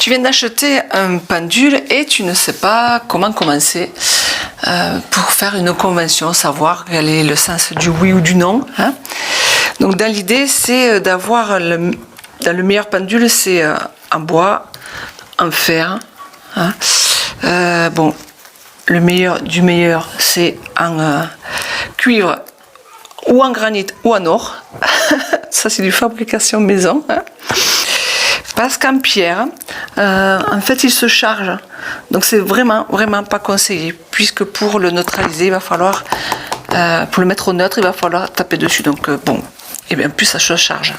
Tu viens d'acheter un pendule et tu ne sais pas comment commencer pour faire une convention, savoir quel est le sens du oui ou du non. Hein. Donc dans l'idée, c'est d'avoir dans le meilleur pendule, c'est en bois, en fer. Hein. Bon, le meilleur du meilleur, c'est en cuivre ou en granit ou en or. Ça, c'est du fabrication maison. Hein. Parce qu'en pierre, en fait, il se charge. Donc, c'est vraiment pas conseillé. Puisque pour le neutraliser, il va falloir, pour le mettre au neutre, il va falloir taper dessus. Donc, bon, et bien plus ça se charge.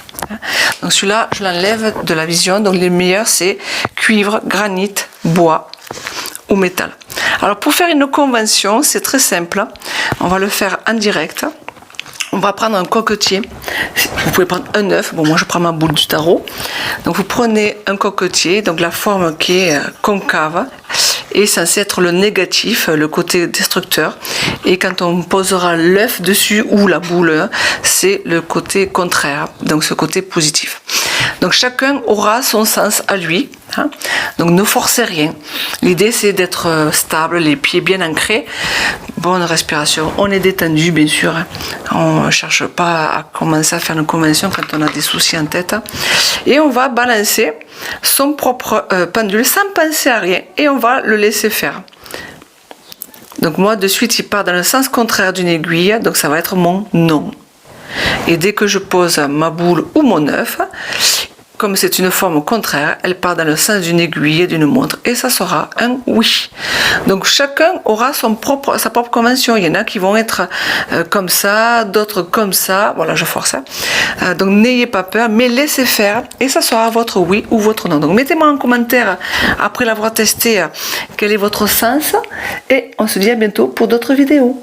Donc, celui-là, je l'enlève de la vision. Donc, les meilleurs, c'est cuivre, granit, bois ou métal. Alors, pour faire une convention, c'est très simple. On va le faire en direct. On va prendre un coquetier. Vous pouvez prendre un œuf. Bon, moi je prends ma boule du tarot. Donc vous prenez un coquetier, donc la forme qui est concave est censée être le négatif, le côté destructeur. Et quand on posera l'œuf dessus ou la boule, c'est le côté contraire, donc ce côté positif. Donc chacun aura son sens à lui. Hein. Donc ne forcez rien. L'idée c'est d'être stable, les pieds bien ancrés, bonne respiration. On est détendu bien sûr. Hein. On ne cherche pas à commencer à faire une convention quand on a des soucis en tête. Et on va balancer son propre pendule sans penser à rien et on va le laisser faire. Donc moi de suite il part dans le sens contraire d'une aiguille, donc ça va être mon non. Et dès que je pose ma boule ou mon œuf, comme c'est une forme contraire, elle part dans le sens d'une aiguille et d'une montre et ça sera un oui. Donc chacun aura sa propre convention. Il y en a qui vont être comme ça, d'autres comme ça. Voilà, je force. Donc n'ayez pas peur, mais laissez faire et ça sera votre oui ou votre non. Donc mettez-moi en commentaire après l'avoir testé quel est votre sens et on se dit à bientôt pour d'autres vidéos.